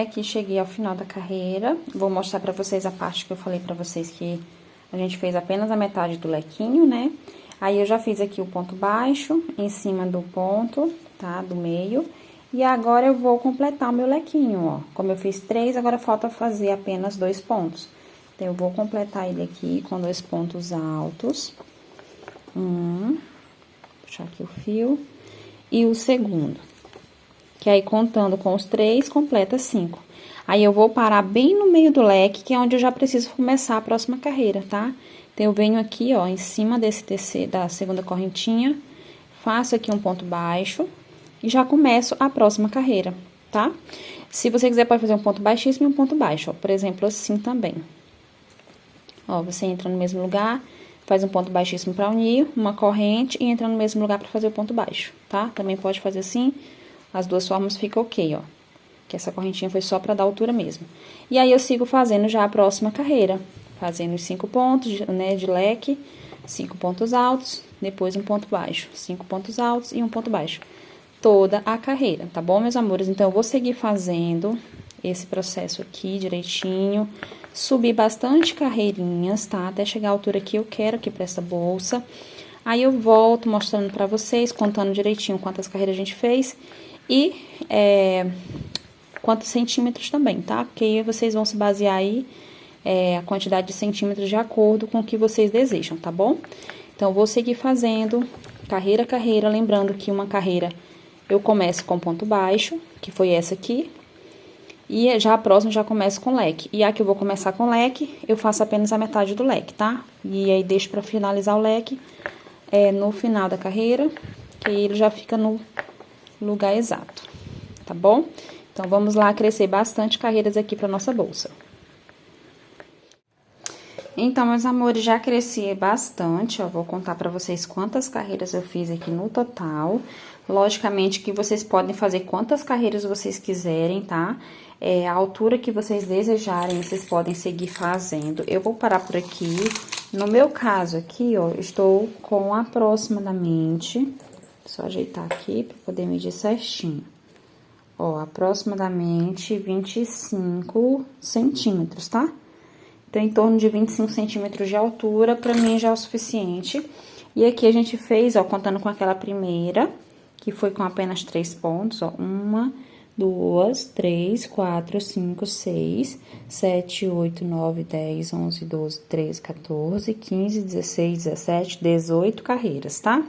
aqui cheguei ao final da carreira. Vou mostrar pra vocês a parte que eu falei pra vocês que a gente fez apenas a metade do lequinho, né? Aí, eu já fiz aqui o ponto baixo em cima do ponto, tá? Do meio. E agora, eu vou completar o meu lequinho, ó. Como eu fiz 3, agora falta fazer apenas 2 pontos. Então, eu vou completar ele aqui com 2 pontos altos. Puxar aqui o fio. E o segundo. Que aí, contando com os 3, completa 5. Aí, eu vou parar bem no meio do leque, que é onde eu já preciso começar a próxima carreira, tá? Então, eu venho aqui, ó, em cima da segunda correntinha, faço aqui um ponto baixo e já começo a próxima carreira, tá? Se você quiser, pode fazer um ponto baixíssimo e um ponto baixo, ó, por exemplo, assim também. Ó, você entra no mesmo lugar, faz um ponto baixíssimo pra unir, uma corrente e entra no mesmo lugar pra fazer o ponto baixo, tá? Também pode fazer assim, as duas formas ficam ok, ó. Que essa correntinha foi só pra dar altura mesmo. E aí, eu sigo fazendo já a próxima carreira. Fazendo os 5 pontos, né, de leque, 5 pontos altos, depois um ponto baixo, 5 pontos altos e um ponto baixo. Toda a carreira, tá bom, meus amores? Então, eu vou seguir fazendo esse processo aqui direitinho, subir bastante carreirinhas, tá? Até chegar à altura que eu quero aqui pra essa bolsa. Aí, eu volto mostrando pra vocês, contando direitinho quantas carreiras a gente fez e quantos centímetros também, tá? Porque aí vocês vão se basear aí a quantidade de centímetros de acordo com o que vocês desejam, tá bom? Então, eu vou seguir fazendo carreira a carreira, lembrando que uma carreira eu começo com ponto baixo, que foi essa aqui, e já a próxima já começo com leque. E a que eu vou começar com leque, eu faço apenas a metade do leque, tá? E aí, deixo pra finalizar o leque no final da carreira, que aí ele já fica no lugar exato, tá bom? Então, vamos lá crescer bastante carreiras aqui pra nossa bolsa. Então, meus amores, já cresci bastante, ó, vou contar pra vocês quantas carreiras eu fiz aqui no total. Logicamente que vocês podem fazer quantas carreiras vocês quiserem, tá? A altura que vocês desejarem, vocês podem seguir fazendo. Eu vou parar por aqui. No meu caso aqui, ó, estou com aproximadamente... Só ajeitar aqui pra poder medir certinho. Ó, aproximadamente 25 centímetros, tá? Então, em torno de 25 centímetros de altura, pra mim já é o suficiente. E aqui a gente fez, ó, contando com aquela primeira, que foi com apenas 3 pontos, ó. 1, 2, 3, 4, 5, 6, 7, 8, 9, 10, 11, 12, 13, 14, 15, 16, 17, 18 carreiras, tá?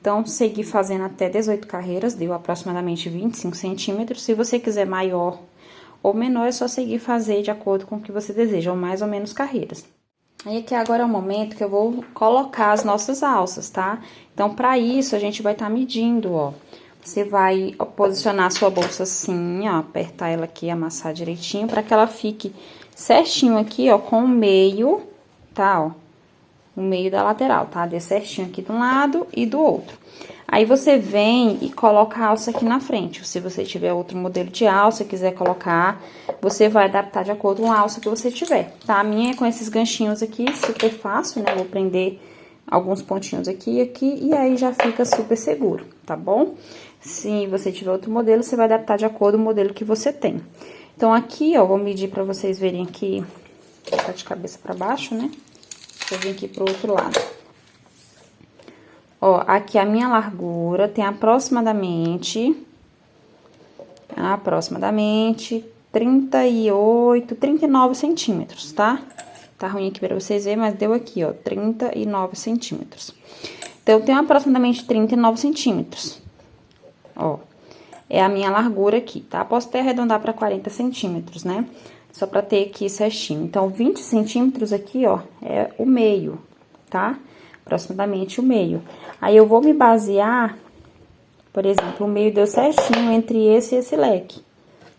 Então, segui fazendo até 18 carreiras, deu aproximadamente 25 centímetros. Se você quiser maior ou menor, é só seguir fazer de acordo com o que você deseja, ou mais ou menos carreiras. Aí, aqui agora é o momento que eu vou colocar as nossas alças, tá? Então, pra isso, a gente vai estar medindo, ó. Você vai posicionar a sua bolsa assim, ó, apertar ela aqui, amassar direitinho, pra que ela fique certinho aqui, ó, com o meio, tá, ó? O meio da lateral, tá? Dê certinho aqui de um lado e do outro. Aí, você vem e coloca a alça aqui na frente. Se você tiver outro modelo de alça, quiser colocar, você vai adaptar de acordo com a alça que você tiver, tá? A minha é com esses ganchinhos aqui, super fácil, né? Vou prender alguns pontinhos aqui e aqui, e aí já fica super seguro, tá bom? Se você tiver outro modelo, você vai adaptar de acordo com o modelo que você tem. Então, aqui, ó, vou medir pra vocês verem aqui, tá de cabeça pra baixo, né? Deixa eu vir aqui pro outro lado. Ó, aqui a minha largura tem aproximadamente 38, 39 centímetros, tá? Tá ruim aqui pra vocês verem, mas deu aqui, ó, 39 centímetros. Então, eu tenho aproximadamente 39 centímetros. Ó, é a minha largura aqui, tá? Posso até arredondar pra 40 centímetros, né? Só pra ter aqui certinho. Então, 20 centímetros aqui, ó, é o meio, tá? Aproximadamente o meio. Aí, eu vou me basear, por exemplo, o meio deu certinho entre esse e esse leque.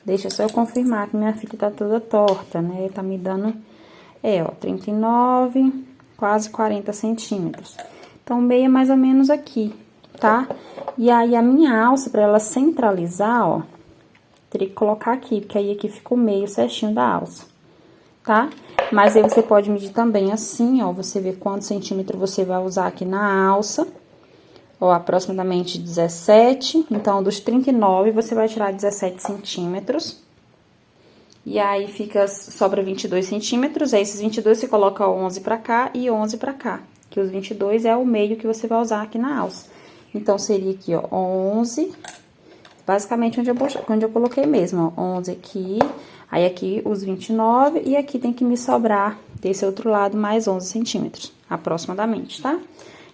Deixa só eu confirmar que minha fita tá toda torta, né? Tá me dando, ó, 39, quase 40 centímetros. Então, o meio é mais ou menos aqui, tá? E aí, a minha alça, pra ela centralizar, ó, teria que colocar aqui, porque aí aqui fica o meio certinho da alça, tá? Mas aí você pode medir também assim, ó, você vê quantos centímetros você vai usar aqui na alça. Ó, aproximadamente 17, então, dos 39, você vai tirar 17 centímetros. E aí, sobra 22 centímetros, aí esses 22 você coloca 11 pra cá e 11 pra cá. Que os 22 é o meio que você vai usar aqui na alça. Então, seria aqui, ó, 11, basicamente onde eu coloquei mesmo, ó, 11 aqui, aí aqui os 29 e aqui tem que me sobrar desse outro lado mais 11 centímetros, aproximadamente, tá?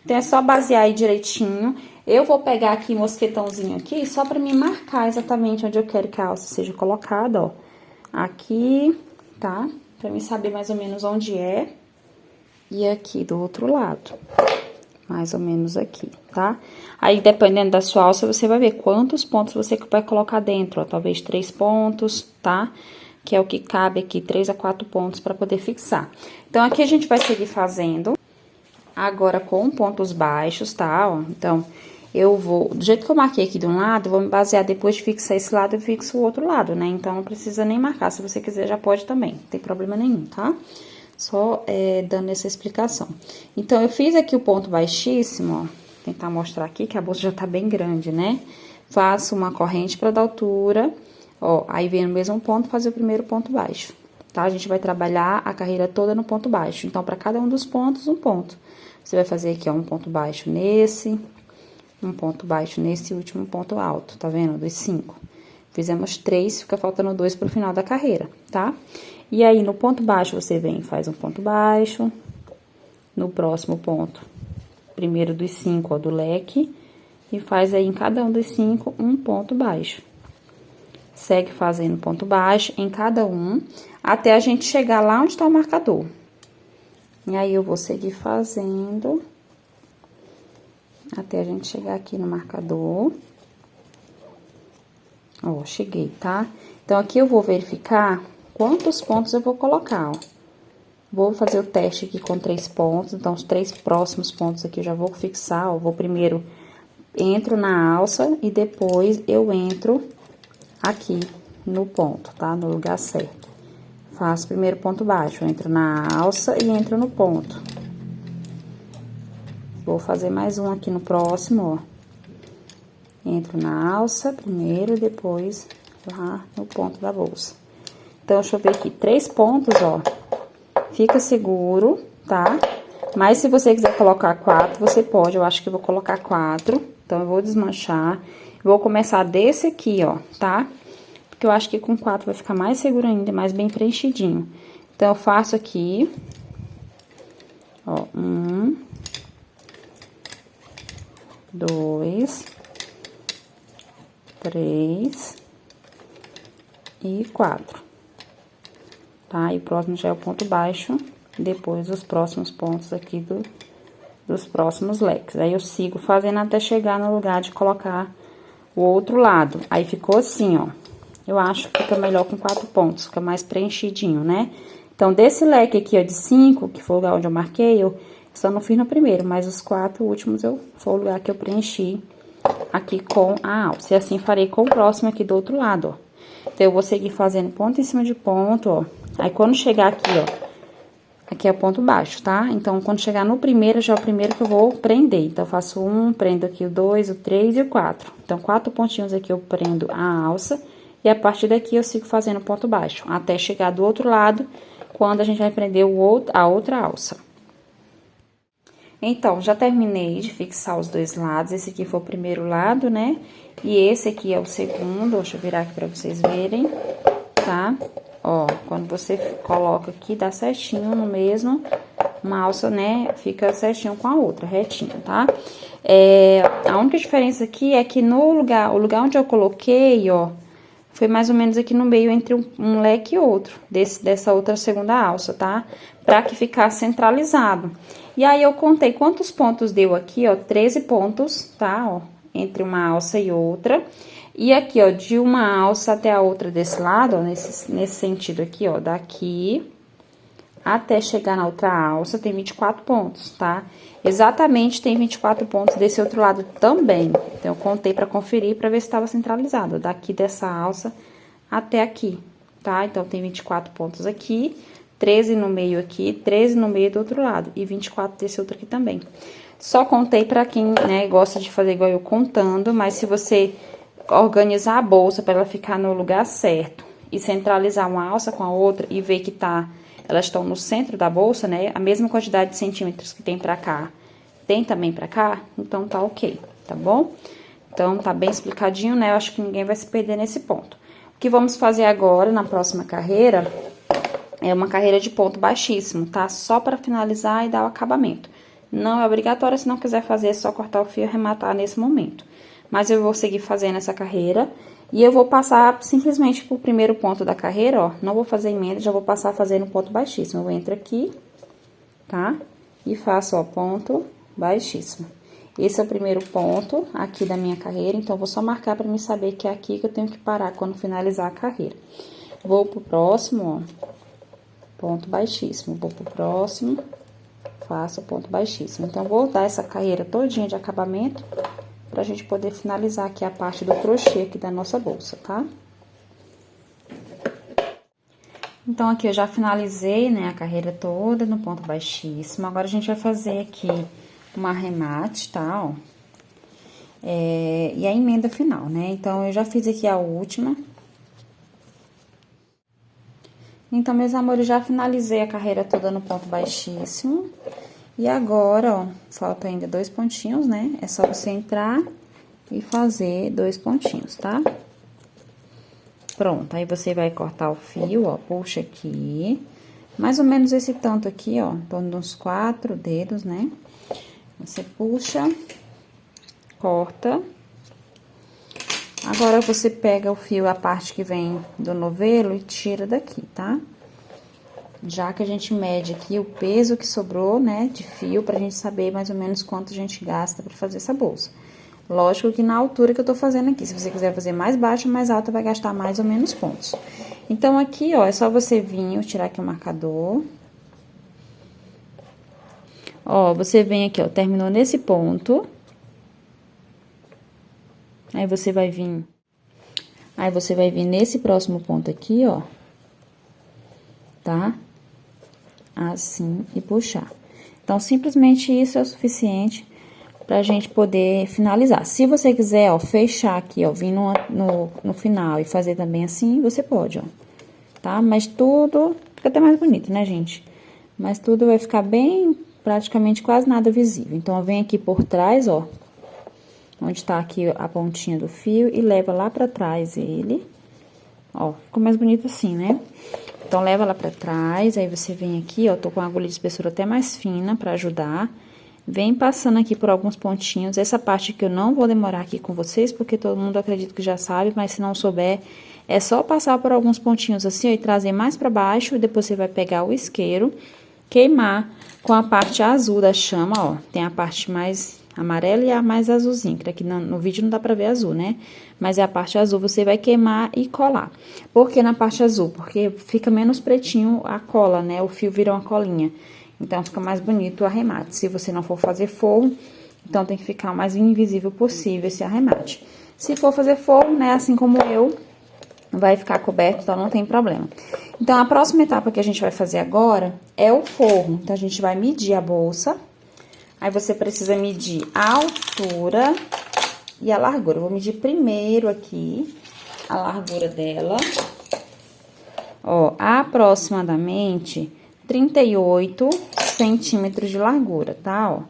Então, é só basear aí direitinho. Eu vou pegar aqui mosquetãozinho aqui só pra me marcar exatamente onde eu quero que a alça seja colocada, ó. Aqui, tá? Pra mim saber mais ou menos onde é. E aqui do outro lado. Mais ou menos aqui, tá? Aí, dependendo da sua alça, você vai ver quantos pontos você vai colocar dentro, ó. Talvez 3 pontos, tá? Que é o que cabe aqui, 3 a 4 pontos pra poder fixar. Então, aqui a gente vai seguir fazendo agora com pontos baixos, tá? Ó, então, eu vou, do jeito que eu marquei aqui de um lado, vou me basear depois de fixar esse lado, eu fixo o outro lado, né? Então, não precisa nem marcar, se você quiser já pode também, não tem problema nenhum, tá? Só dando essa explicação. Então, eu fiz aqui o ponto baixíssimo, ó, tentar mostrar aqui que a bolsa já tá bem grande, né? Faço uma corrente pra dar altura, ó, aí vem no mesmo ponto fazer o primeiro ponto baixo, tá? A gente vai trabalhar a carreira toda no ponto baixo, então, pra cada um dos pontos, um ponto. Você vai fazer aqui, ó, um ponto baixo nesse, um ponto baixo nesse último ponto alto, tá vendo? Dos 5. Fizemos 3, fica faltando 2 pro final da carreira, tá? E aí, no ponto baixo, você vem e faz um ponto baixo. No próximo ponto, primeiro dos 5, ó, do leque. E faz aí, em cada um dos 5, um ponto baixo. Segue fazendo ponto baixo em cada um, até a gente chegar lá onde tá o marcador. E aí, eu vou seguir fazendo até a gente chegar aqui no marcador. Ó, cheguei, tá? Então, aqui eu vou verificar quantos pontos eu vou colocar, ó. Vou fazer o teste aqui com 3 pontos, então, os 3 próximos pontos aqui eu já vou fixar, ó. Vou primeiro, entro na alça e depois eu entro aqui no ponto, tá? No lugar certo. Faço primeiro ponto baixo, entro na alça e entro no ponto. Vou fazer mais um aqui no próximo, ó. Entro na alça primeiro, depois lá no ponto da bolsa. Então, deixa eu ver aqui, 3 pontos, ó. Fica seguro, tá? Mas se você quiser colocar 4, você pode. Eu acho que eu vou colocar 4. Então, eu vou desmanchar. Vou começar desse aqui, ó, tá? Porque eu acho que com 4 vai ficar mais seguro ainda, mais bem preenchidinho. Então, eu faço aqui, ó, 1, 2, 3 e 4. Tá? E o próximo já é o ponto baixo, depois os próximos pontos aqui dos próximos leques. Aí, eu sigo fazendo até chegar no lugar de colocar o outro lado. Aí, ficou assim, ó. Eu acho que fica melhor com 4 pontos, fica mais preenchidinho, né? Então, desse leque aqui, ó, de 5, que foi o lugar onde eu marquei, eu só não fiz no primeiro, mas os 4 últimos foi o lugar que eu preenchi aqui com a alça. E assim farei com o próximo aqui do outro lado, ó. Então, eu vou seguir fazendo ponto em cima de ponto, ó. Aí, quando chegar aqui, ó, aqui é o ponto baixo, tá? Então, quando chegar no primeiro, já é o primeiro que eu vou prender. Então, eu faço 1, prendo aqui o 2, o 3 e o 4. Então, 4 pontinhos aqui eu prendo a alça. E a partir daqui, eu sigo fazendo ponto baixo, até chegar do outro lado, quando a gente vai prender a outra alça. Então, já terminei de fixar os dois lados. Esse aqui foi o primeiro lado, né? E esse aqui é o segundo. Deixa eu virar aqui pra vocês verem, tá? Ó, quando você coloca aqui, dá certinho no mesmo, uma alça, né, fica certinho com a outra, retinho, tá? A única diferença aqui é que o lugar onde eu coloquei, ó, foi mais ou menos aqui no meio entre um leque e outro, dessa outra segunda alça, tá? Pra que ficasse centralizado. E aí, eu contei quantos pontos deu aqui, ó, 13 pontos, tá? Ó, entre uma alça e outra. E aqui, ó, de uma alça até a outra desse lado, ó, nesse sentido aqui, ó, daqui até chegar na outra alça, tem 24 pontos, tá? Exatamente tem 24 pontos desse outro lado também. Então, eu contei pra conferir, pra ver se estava centralizado, daqui dessa alça até aqui, tá? Então, tem 24 pontos aqui, 13 no meio aqui, 13 no meio do outro lado e 24 desse outro aqui também. Só contei pra quem, né, gosta de fazer igual eu contando, mas se você organizar a bolsa para ela ficar no lugar certo e centralizar uma alça com a outra e ver que elas estão no centro da bolsa, né? A mesma quantidade de centímetros que tem pra cá, tem também pra cá, então tá ok, tá bom? Então, tá bem explicadinho, né? Eu acho que ninguém vai se perder nesse ponto. O que vamos fazer agora, na próxima carreira, é uma carreira de ponto baixíssimo, tá? Só pra finalizar e dar o acabamento. Não é obrigatório, se não quiser fazer, é só cortar o fio e arrematar nesse momento. Mas eu vou seguir fazendo essa carreira e eu vou passar simplesmente pro primeiro ponto da carreira, ó. Não vou fazer emenda, já vou passar fazendo ponto baixíssimo. Eu entro aqui, tá? E faço, ó, ponto baixíssimo. Esse é o primeiro ponto aqui da minha carreira, então, eu vou só marcar pra mim saber que é aqui que eu tenho que parar quando finalizar a carreira. Vou pro próximo, ó, ponto baixíssimo. Vou pro próximo, faço ponto baixíssimo. Então, vou dar essa carreira todinha de acabamento pra gente poder finalizar aqui a parte do crochê aqui da nossa bolsa, tá? Então, aqui eu já finalizei, né, a carreira toda no ponto baixíssimo. Agora, a gente vai fazer aqui um arremate, tá, ó. E a emenda final, né? Então, eu já fiz aqui a última. Então, meus amores, já finalizei a carreira toda no ponto baixíssimo. E agora, ó, falta ainda 2 pontinhos, né? É só você entrar e fazer 2 pontinhos, tá? Pronto, aí você vai cortar o fio, ó, puxa aqui. Mais ou menos esse tanto aqui, ó, em torno de uns 4 dedos, né? Você puxa, corta. Agora, você pega o fio, a parte que vem do novelo e tira daqui, tá? Já que a gente mede aqui o peso que sobrou, né, de fio, pra gente saber mais ou menos quanto a gente gasta pra fazer essa bolsa. Lógico que na altura que eu tô fazendo aqui, se você quiser fazer mais baixa ou mais alta, vai gastar mais ou menos pontos. Então, aqui, ó, é só você vir, tirar aqui o marcador. Ó, você vem aqui, ó, terminou nesse ponto. Aí, você vai vir nesse próximo ponto aqui, ó. Tá? Assim, e puxar. Então, simplesmente isso é o suficiente pra gente poder finalizar. Se você quiser, ó, fechar aqui, ó, vir no final e fazer também assim, você pode, ó. Tá? Mas tudo fica até mais bonito, né, gente? Mas tudo vai ficar bem, praticamente quase nada visível. Então, eu venho aqui por trás, ó, onde tá aqui a pontinha do fio e leva lá pra trás ele. Ó, ficou mais bonito assim, né? Então, leva lá pra trás, aí você vem aqui, ó, tô com a agulha de espessura até mais fina pra ajudar. Vem passando aqui por alguns pontinhos. Essa parte que eu não vou demorar aqui com vocês, porque todo mundo acredito que já sabe, mas se não souber, é só passar por alguns pontinhos assim, ó, e trazer mais pra baixo, e depois você vai pegar o isqueiro, queimar com a parte azul da chama, ó. Tem a parte mais amarela e a mais azulzinha, que aqui no vídeo não dá pra ver azul, né? Mas é a parte azul, você vai queimar e colar. Por que na parte azul? Porque fica menos pretinho a cola, né? O fio vira uma colinha. Então, fica mais bonito o arremate. Se você não for fazer forro, então tem que ficar o mais invisível possível esse arremate. Se for fazer forro, né, assim como eu, vai ficar coberto, então não tem problema. Então, a próxima etapa que a gente vai fazer agora é o forro. Então, a gente vai medir a bolsa. Aí, você precisa medir a altura e a largura. Eu vou medir primeiro aqui a largura dela. Ó, aproximadamente 38 centímetros de largura, tá? Ó,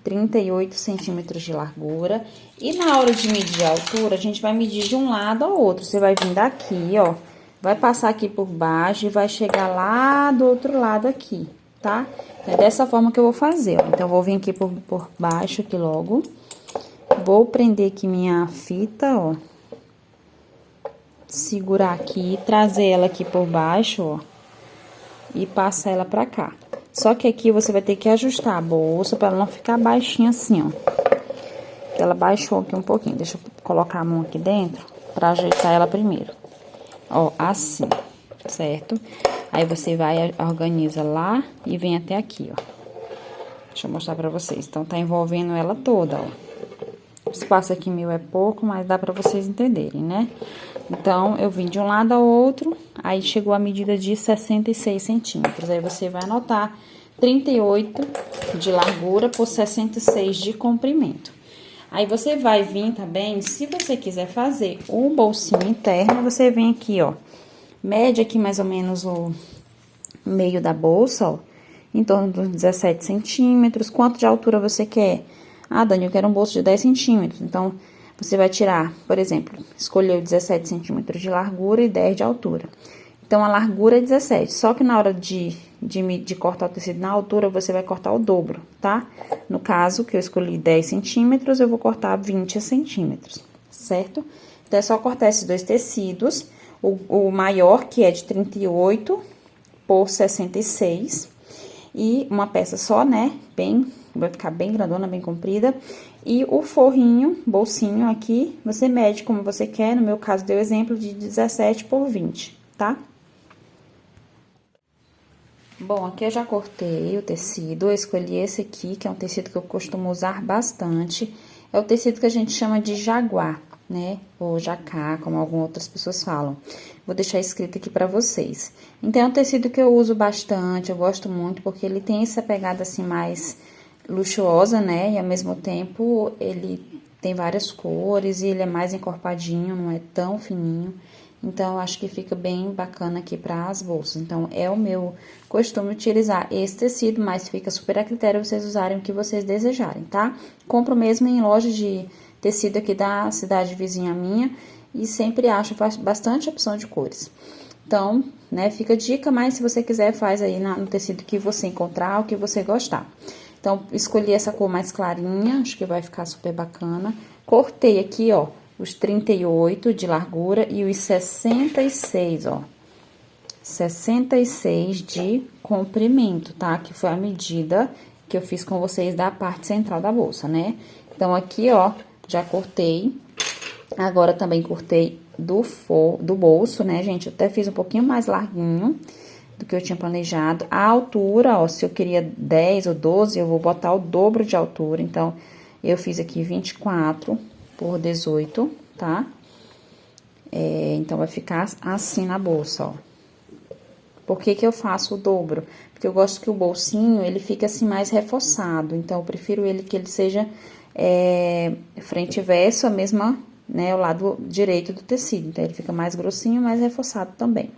38 centímetros de largura. E na hora de medir a altura, a gente vai medir de um lado ao outro. Você vai vir daqui, ó, vai passar aqui por baixo e vai chegar lá do outro lado aqui, tá? É dessa forma que eu vou fazer, ó. Então, eu vou vir aqui por baixo aqui logo. Vou prender aqui minha fita, ó. Segurar aqui, trazer ela aqui por baixo, ó. E passar ela pra cá. Só que aqui você vai ter que ajustar a bolsa pra ela não ficar baixinha assim, ó. Ela baixou aqui um pouquinho. Deixa eu colocar a mão aqui dentro pra ajeitar ela primeiro. Ó, assim, certo? Aí, você vai, organiza lá e vem até aqui, ó. Deixa eu mostrar pra vocês. Então, tá envolvendo ela toda, ó. O espaço aqui meu é pouco, mas dá pra vocês entenderem, né? Então, eu vim de um lado ao outro, aí chegou a medida de 66 centímetros. Aí, você vai anotar 38 de largura por 66 de comprimento. Aí, você vai vir também, se você quiser fazer o bolsinho interno, você vem aqui, ó, Mede aqui mais ou menos o meio da bolsa, ó, em torno dos 17 centímetros. Quanto de altura você quer? Ah, Dani, eu quero um bolso de 10 centímetros. Então, você vai tirar, por exemplo, escolheu 17 centímetros de largura e 10 de altura. Então, a largura é 17, só que na hora de cortar o tecido na altura, você vai cortar o dobro, tá? No caso, que eu escolhi 10 centímetros, eu vou cortar 20 centímetros, certo? Então, é só cortar esses dois tecidos, o maior, que é de 38 por 66, e uma peça só, né? Vai ficar bem grandona, bem comprida. E o forrinho, bolsinho aqui, você mede como você quer, no meu caso, deu exemplo de 17 por 20, tá? Bom, aqui eu já cortei o tecido, eu escolhi esse aqui, que é um tecido que eu costumo usar bastante. É o tecido que a gente chama de jaguar, né? Ou jacá, como algumas outras pessoas falam. Vou deixar escrito aqui pra vocês. Então, é um tecido que eu uso bastante, eu gosto muito, porque ele tem essa pegada, assim, mais luxuosa, né? E, ao mesmo tempo, ele tem várias cores e ele é mais encorpadinho, não é tão fininho. Então, eu acho que fica bem bacana aqui para as bolsas. Então, é o meu costume utilizar esse tecido, mas fica super a critério vocês usarem o que vocês desejarem, tá? Compro mesmo em loja de tecido aqui da cidade vizinha minha e sempre acho bastante opção de cores. Então, né, fica a dica, mas se você quiser, faz aí no tecido que você encontrar, o que você gostar. Então, escolhi essa cor mais clarinha, acho que vai ficar super bacana. Cortei aqui, ó, os 38 de largura e os 66, ó. 66 de comprimento, tá? Que foi a medida que eu fiz com vocês da parte central da bolsa, né? Então, aqui, ó, já cortei. Agora, também cortei do bolso, né, gente? Eu até fiz um pouquinho mais larguinho do que eu tinha planejado. A altura, ó, se eu queria 10 ou 12, eu vou botar o dobro de altura. Então, eu fiz aqui 24 por 18, tá? Então, vai ficar assim na bolsa, ó. Por que que eu faço o dobro? Porque eu gosto que o bolsinho, ele fique assim mais reforçado. Então, eu prefiro que ele seja frente e verso, a mesma, né, o lado direito do tecido. Então, ele fica mais grossinho, mais reforçado também.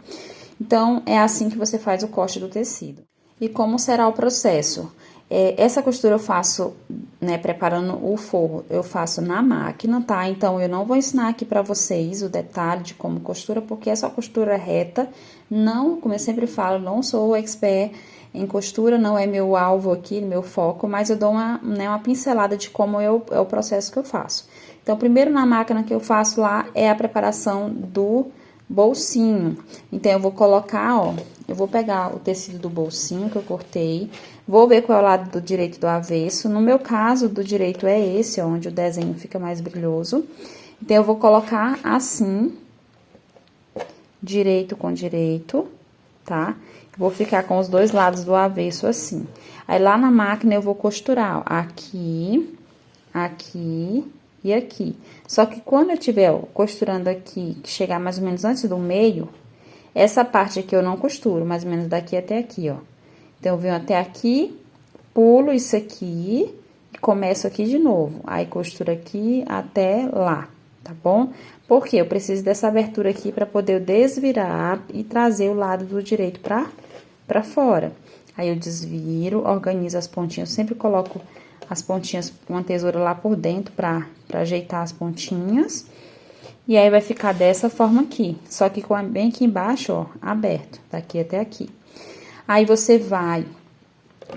Então, é assim que você faz o corte do tecido. E como será o processo? Essa costura eu faço, né, preparando o forro, eu faço na máquina, tá? Então, eu não vou ensinar aqui pra vocês o detalhe de como costura, porque essa costura reta, não, como eu sempre falo, não sou expert em costura, não é meu alvo aqui, meu foco, mas eu dou uma pincelada de como é o processo que eu faço. Então, primeiro na máquina que eu faço lá é a preparação do bolsinho. Então, eu vou colocar, ó, eu vou pegar o tecido do bolsinho que eu cortei, vou ver qual é o lado do direito e do avesso. No meu caso, do direito é esse, ó, onde o desenho fica mais brilhoso. Então, eu vou colocar assim, direito com direito, tá? Vou ficar com os dois lados do avesso assim. Aí, lá na máquina, eu vou costurar, ó, aqui, aqui e aqui. Só que quando eu tiver, ó, costurando aqui, que chegar mais ou menos antes do meio, essa parte aqui eu não costuro, mais ou menos daqui até aqui, ó. Então, eu venho até aqui, pulo isso aqui, e começo aqui de novo. Aí, costuro aqui até lá, tá bom? Porque eu preciso dessa abertura aqui pra poder desvirar e trazer o lado do direito pra fora. Aí, eu desviro, organizo as pontinhas, eu sempre coloco as pontinhas com uma tesoura lá por dentro pra ajeitar as pontinhas. E aí, vai ficar dessa forma aqui, só que bem aqui embaixo, ó, aberto, daqui até aqui. Aí, você vai,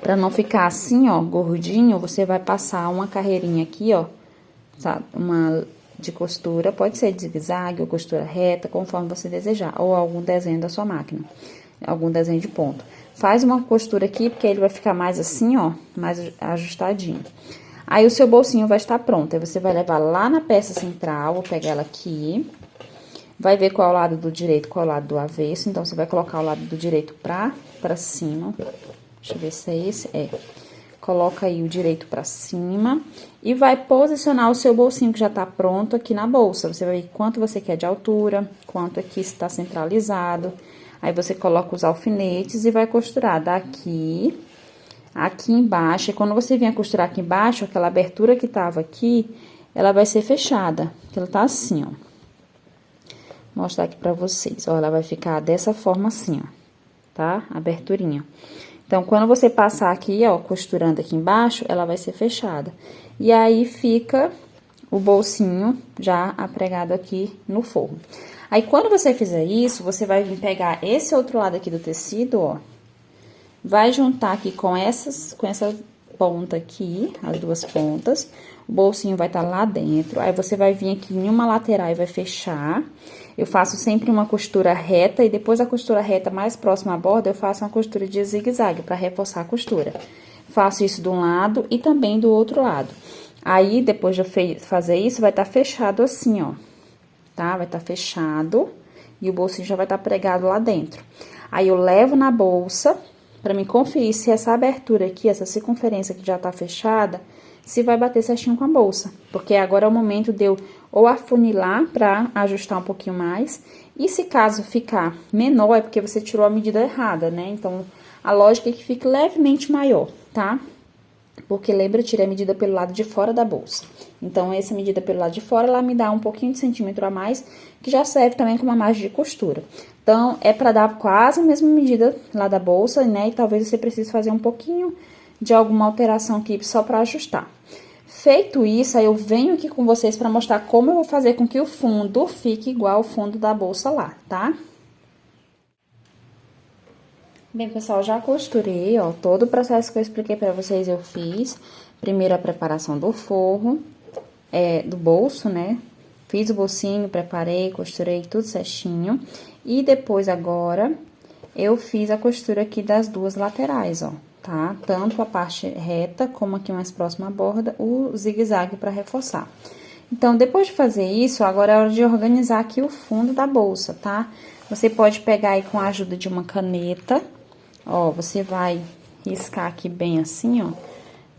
pra não ficar assim, ó, gordinho, você vai passar uma carreirinha aqui, ó, sabe, uma de costura, pode ser de zigue-zague ou costura reta, conforme você desejar, ou algum desenho da sua máquina, algum desenho de ponto. Faz uma costura aqui, porque ele vai ficar mais assim, ó, mais ajustadinho. Aí, o seu bolsinho vai estar pronto, aí você vai levar lá na peça central, vou pegar ela aqui, vai ver qual é o lado do direito, qual é o lado do avesso, então, você vai colocar o lado do direito pra cima, deixa eu ver se é esse, coloca aí o direito pra cima e vai posicionar o seu bolsinho que já tá pronto aqui na bolsa, você vai ver quanto você quer de altura, quanto aqui está centralizado, aí você coloca os alfinetes e vai costurar daqui, aqui embaixo, e quando você vier costurar aqui embaixo, aquela abertura que tava aqui, ela vai ser fechada, que ela tá assim, ó. mostrar aqui pra vocês. Ó, ela vai ficar dessa forma assim, ó, tá? Aberturinha. Então, quando você passar aqui, ó, costurando aqui embaixo, ela vai ser fechada. E aí, fica o bolsinho já apregado aqui no forro. Aí, quando você fizer isso, você vai vir pegar esse outro lado aqui do tecido, ó. Vai juntar aqui com essa ponta aqui, as duas pontas. O bolsinho vai estar lá dentro. Aí, você vai vir aqui em uma lateral e vai fechar. Eu faço sempre uma costura reta e depois da costura reta mais próxima à borda, eu faço uma costura de zigue-zague para reforçar a costura. Faço isso de um lado e também do outro lado. Aí, depois de fazer isso, vai estar fechado assim, ó, tá? Vai estar fechado e o bolsinho já vai estar pregado lá dentro. Aí, eu levo na bolsa para me conferir se essa abertura aqui, essa circunferência que já tá fechada, se vai bater certinho com a bolsa. Porque agora é o momento de eu ou afunilar para ajustar um pouquinho mais. E se caso ficar menor, é porque você tirou a medida errada, né? Então, a lógica é que fique levemente maior, tá? Porque lembra, eu tirei a medida pelo lado de fora da bolsa. Então, essa medida pelo lado de fora, ela me dá um pouquinho de centímetro a mais, que já serve também como uma margem de costura. Então, é pra dar quase a mesma medida lá da bolsa, né? E talvez você precise fazer um pouquinho de alguma alteração aqui só pra ajustar. Feito isso, aí eu venho aqui com vocês pra mostrar como eu vou fazer com que o fundo fique igual ao fundo da bolsa lá, tá? Bem, pessoal, já costurei, ó, todo o processo que eu expliquei pra vocês eu fiz. Primeiro a preparação do forro, do bolso, né? Fiz o bolsinho, preparei, costurei tudo certinho. E depois, agora, eu fiz a costura aqui das duas laterais, ó, tá? Tanto a parte reta, como aqui mais próxima à borda, o zigue-zague pra reforçar. Então, depois de fazer isso, agora é hora de organizar aqui o fundo da bolsa, tá? Você pode pegar aí com a ajuda de uma caneta, ó, você vai riscar aqui bem assim, ó,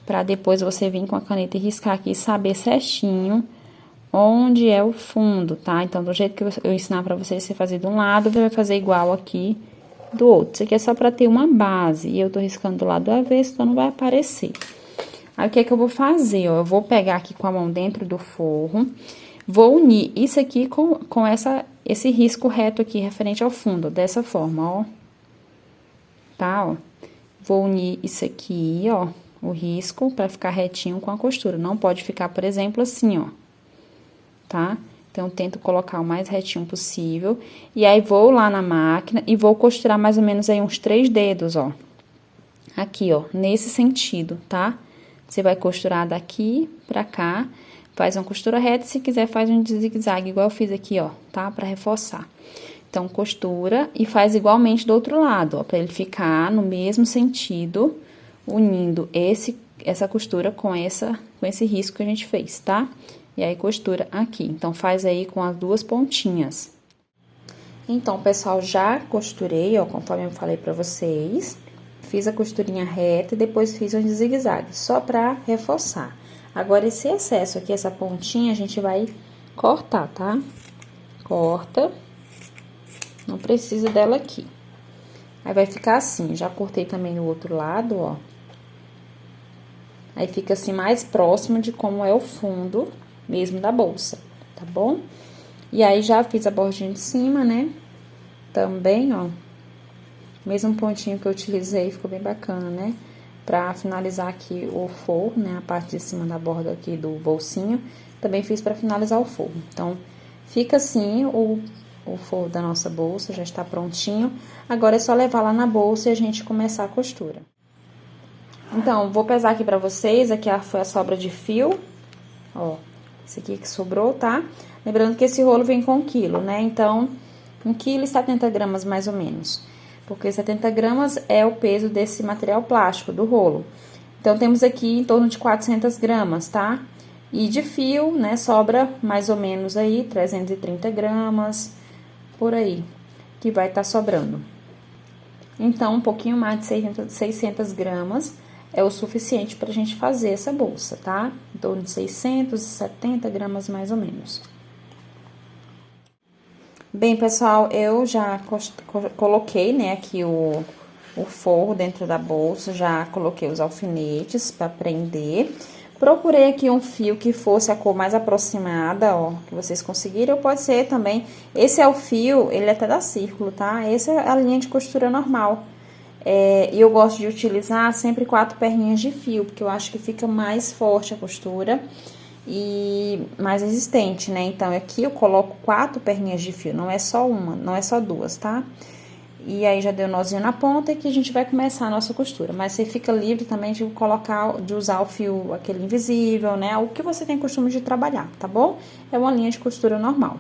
pra depois você vir com a caneta e riscar aqui e saber certinho onde é o fundo, tá? Então, do jeito que eu ensinar pra vocês, você fazer de um lado, você vai fazer igual aqui do outro. Isso aqui é só pra ter uma base, e eu tô riscando do lado do avesso, então não vai aparecer. Aí, o que é que eu vou fazer, ó? Eu vou pegar aqui com a mão dentro do forro, vou unir isso aqui com esse risco reto aqui, referente ao fundo, dessa forma, ó. Tá, ó? Vou unir isso aqui, ó, o risco, pra ficar retinho com a costura. Não pode ficar, por exemplo, assim, ó. Tá? Então, eu tento colocar o mais retinho possível. E aí, vou lá na máquina e vou costurar mais ou menos aí uns 3 dedos, ó. Aqui, ó, nesse sentido, tá? Você vai costurar daqui pra cá, faz uma costura reta, se quiser faz um zigue-zague, igual eu fiz aqui, ó, tá? Pra reforçar. Então, costura e faz igualmente do outro lado, ó, pra ele ficar no mesmo sentido, unindo essa costura com esse risco que a gente fez, tá? E aí, costura aqui. Então, faz aí com as duas pontinhas. Então, pessoal, já costurei, ó, conforme eu falei pra vocês. Fiz a costurinha reta e depois fiz um zigue-zague, só pra reforçar. Agora, esse excesso aqui, essa pontinha, a gente vai cortar, tá? Corta. Não precisa dela aqui. Aí, vai ficar assim. Já cortei também no outro lado, ó. Aí, fica assim, mais próximo de como é o fundo mesmo da bolsa, tá bom? E aí, já fiz a bordinha de cima, né? Também, ó. Mesmo pontinho que eu utilizei, ficou bem bacana, né? Pra finalizar aqui o forro, né? A parte de cima da borda aqui do bolsinho. Também fiz pra finalizar o forro. Então, fica assim o forro da nossa bolsa, já está prontinho. Agora, é só levar lá na bolsa e a gente começar a costura. Então, vou pesar aqui pra vocês. Aqui foi a sobra de fio, ó. Esse aqui que sobrou, tá? Lembrando que esse rolo vem com 1 quilo, né? Então, 1 quilo e 70 gramas, mais ou menos. Porque 70 gramas é o peso desse material plástico, do rolo. Então, temos aqui em torno de 400 gramas, tá? E de fio, né, sobra mais ou menos aí 330 gramas, por aí, que vai estar sobrando. Então, um pouquinho mais de 600 gramas é o suficiente pra gente fazer essa bolsa, tá? Em torno de 670 gramas, mais ou menos. Bem, pessoal, eu já coloquei, né, aqui o forro dentro da bolsa, já coloquei os alfinetes pra prender. Procurei aqui um fio que fosse a cor mais aproximada, ó, que vocês conseguiram. Ou pode ser também, esse é o fio, ele até dá círculo, tá? Essa é a linha de costura normal. E eu gosto de utilizar sempre 4 perninhas de fio, porque eu acho que fica mais forte a costura e mais resistente, né? Então, aqui eu coloco 4 perninhas de fio, não é só uma, não é só duas, tá? E aí, já deu nozinho na ponta e que a gente vai começar a nossa costura. Mas você fica livre também de colocar, de usar o fio, aquele invisível, né? O que você tem costume de trabalhar, tá bom? É uma linha de costura normal.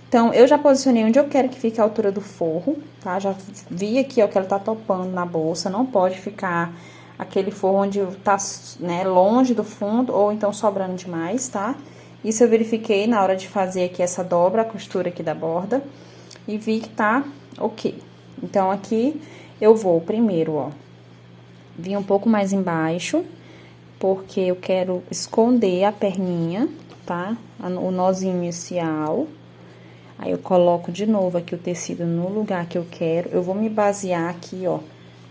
Então, eu já posicionei onde eu quero que fique a altura do forro, tá? Já vi aqui, ó, que ela tá topando na bolsa. Não pode ficar aquele forro onde tá, né, longe do fundo ou então sobrando demais, tá? Isso eu verifiquei na hora de fazer aqui essa dobra, a costura aqui da borda. E vi que tá ok. Então, aqui eu vou primeiro, ó, vir um pouco mais embaixo, porque eu quero esconder a perninha, tá? O nozinho inicial. Aí, eu coloco de novo aqui o tecido no lugar que eu quero. Eu vou me basear aqui, ó,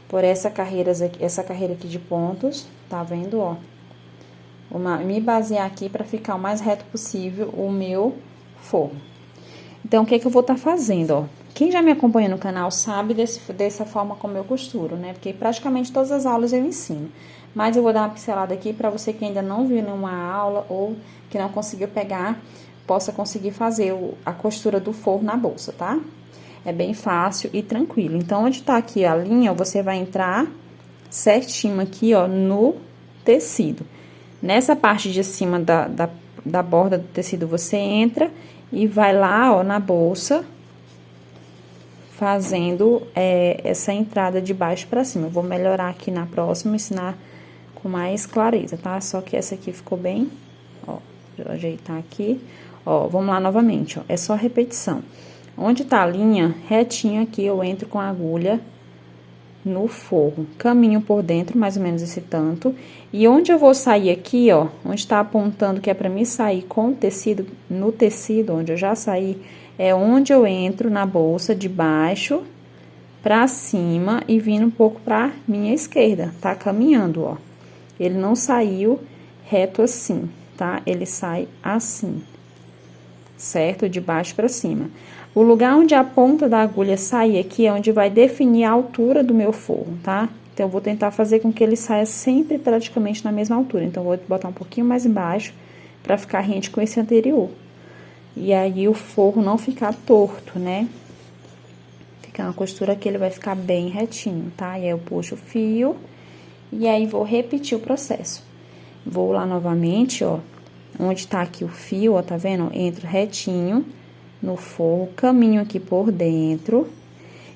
por essa carreira aqui de pontos, tá vendo, ó? Me basear aqui pra ficar o mais reto possível o meu forro. Então, o que que eu vou tá fazendo, ó? Quem já me acompanha no canal sabe dessa forma como eu costuro, né? Porque praticamente todas as aulas eu ensino. Mas eu vou dar uma pincelada aqui pra você que ainda não viu nenhuma aula ou que não conseguiu pegar, possa conseguir fazer a costura do forro na bolsa, tá? É bem fácil e tranquilo. Então, onde tá aqui a linha, você vai entrar certinho aqui, ó, no tecido. Nessa parte de cima da borda do tecido, você entra e vai lá, ó, na bolsa, fazendo essa entrada de baixo pra cima. Eu vou melhorar aqui na próxima, ensinar com mais clareza, tá? Só que essa aqui ficou bem, ó, vou ajeitar aqui. Ó, vamos lá novamente, ó, é só repetição. Onde tá a linha retinha aqui, eu entro com a agulha no forro, caminho por dentro, mais ou menos esse tanto. E onde eu vou sair aqui, ó, onde tá apontando que é pra mim sair com o tecido, no tecido, onde eu já saí, é onde eu entro na bolsa de baixo pra cima e vindo um pouco pra minha esquerda, tá caminhando, ó. Ele não saiu reto assim, tá? Ele sai assim, certo? De baixo pra cima. O lugar onde a ponta da agulha sair aqui é onde vai definir a altura do meu forro, tá? Então, eu vou tentar fazer com que ele saia sempre praticamente na mesma altura. Então, eu vou botar um pouquinho mais embaixo pra ficar rente com esse anterior. E aí, o forro não ficar torto, né? Ficar uma costura que ele vai ficar bem retinho, tá? E aí, eu puxo o fio e aí, vou repetir o processo. Vou lá novamente, ó, onde tá aqui o fio, ó, tá vendo? Entro retinho no forro, caminho aqui por dentro.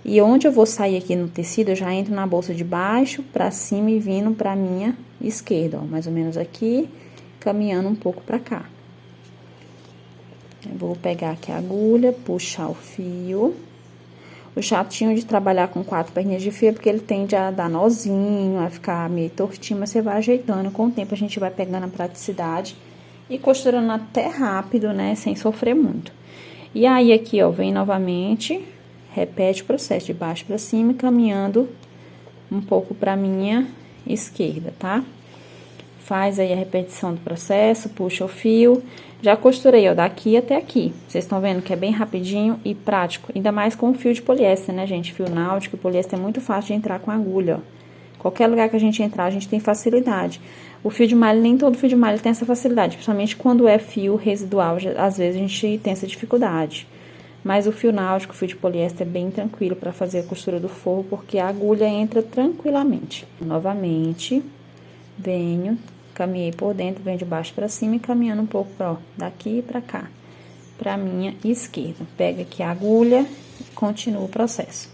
E onde eu vou sair aqui no tecido, eu já entro na bolsa de baixo, pra cima e vindo pra minha esquerda, ó, mais ou menos aqui, caminhando um pouco pra cá. Eu vou pegar aqui a agulha, puxar o fio. O chatinho de trabalhar com 4 perninhas de fio é porque ele tende a dar nozinho, a ficar meio tortinho, mas você vai ajeitando. Com o tempo, a gente vai pegando a praticidade e costurando até rápido, né, sem sofrer muito. E aí, aqui, ó, vem novamente, repete o processo de baixo pra cima, caminhando um pouco pra minha esquerda, tá? Faz aí a repetição do processo, puxa o fio. Já costurei, ó, daqui até aqui. Vocês estão vendo que é bem rapidinho e prático. Ainda mais com o fio de poliéster, né, gente? Fio náutico e poliéster é muito fácil de entrar com agulha, ó. Qualquer lugar que a gente entrar, a gente tem facilidade. O fio de malha, nem todo fio de malha tem essa facilidade. Principalmente quando é fio residual, às vezes a gente tem essa dificuldade. Mas o fio náutico, o fio de poliéster é bem tranquilo para fazer a costura do forro, porque a agulha entra tranquilamente. Novamente, venho, caminhei por dentro, venho de baixo para cima e caminhando um pouco, ó, daqui para cá, para minha esquerda. Pega aqui a agulha e continuo o processo.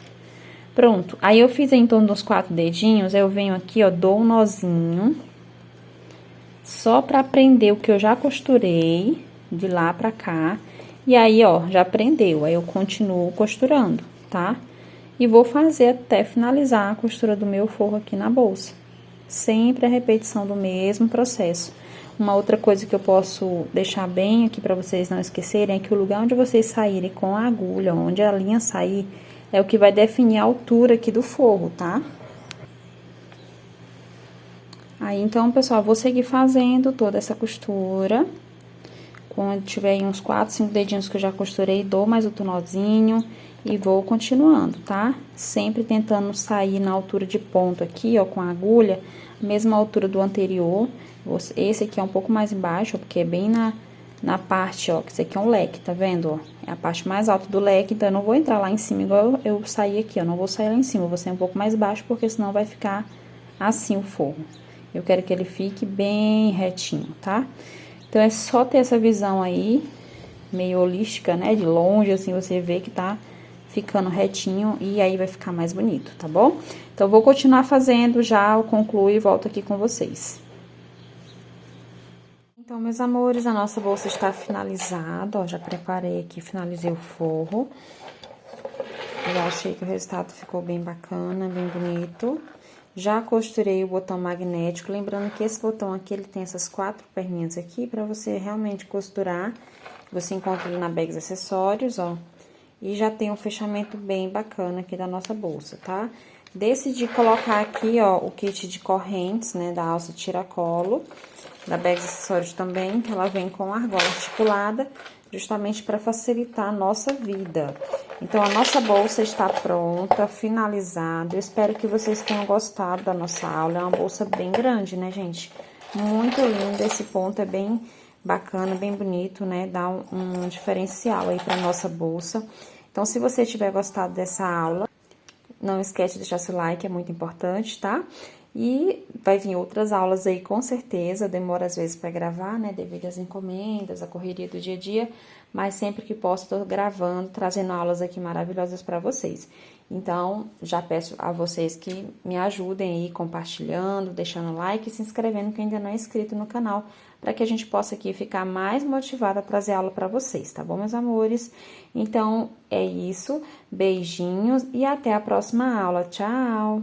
Pronto, aí eu fiz em torno dos 4 dedinhos, eu venho aqui, ó, dou um nozinho, só pra prender o que eu já costurei, de lá pra cá, e aí, ó, já prendeu, aí eu continuo costurando, tá? E vou fazer até finalizar a costura do meu forro aqui na bolsa. Sempre a repetição do mesmo processo. Uma outra coisa que eu posso deixar bem aqui pra vocês não esquecerem é que o lugar onde vocês saírem com a agulha, onde a linha sair, é o que vai definir a altura aqui do forro, tá? Aí, então, pessoal, vou seguir fazendo toda essa costura. Quando tiver aí uns 4, 5 dedinhos que eu já costurei, dou mais outro nozinho e vou continuando, tá? Sempre tentando sair na altura de ponto aqui, ó, com a agulha, mesma altura do anterior. Esse aqui é um pouco mais embaixo, ó, porque é bem na parte, ó, que esse aqui é um leque, tá vendo, ó? É a parte mais alta do leque, então eu não vou entrar lá em cima igual eu saí aqui, ó, não vou sair lá em cima, eu vou sair um pouco mais baixo, porque senão vai ficar assim o forro. Eu quero que ele fique bem retinho, tá? Então, é só ter essa visão aí, meio holística, né? De longe, assim, você vê que tá ficando retinho e aí vai ficar mais bonito, tá bom? Então, eu vou continuar fazendo, já eu concluo e volto aqui com vocês. Então, meus amores, a nossa bolsa está finalizada, ó, já preparei aqui, finalizei o forro. Eu achei que o resultado ficou bem bacana, bem bonito. Já costurei o botão magnético, lembrando que esse botão aqui, ele tem essas 4 perninhas aqui, pra você realmente costurar. Você encontra ele na Bags Acessórios, ó. E já tem um fechamento bem bacana aqui da nossa bolsa, tá? Decidi colocar aqui, ó, o kit de correntes, né, da alça tiracolo, da Bags Acessórios também, que ela vem com argola articulada, justamente para facilitar a nossa vida. Então, a nossa bolsa está pronta, finalizada. Eu espero que vocês tenham gostado da nossa aula. É uma bolsa bem grande, né, gente? Muito linda. Esse ponto é bem bacana, bem bonito, né? Dá um diferencial aí para nossa bolsa. Então, se você tiver gostado dessa aula, não esquece de deixar seu like, é muito importante, tá? E vai vir outras aulas aí, com certeza. Demora às vezes para gravar, né? Devido às encomendas, a correria do dia a dia. Mas sempre que posso, tô gravando, trazendo aulas aqui maravilhosas para vocês. Então, já peço a vocês que me ajudem aí compartilhando, deixando like e se inscrevendo quem ainda não é inscrito no canal, para que a gente possa aqui ficar mais motivada a trazer aula para vocês, tá bom, meus amores? Então, é isso. Beijinhos e até a próxima aula. Tchau!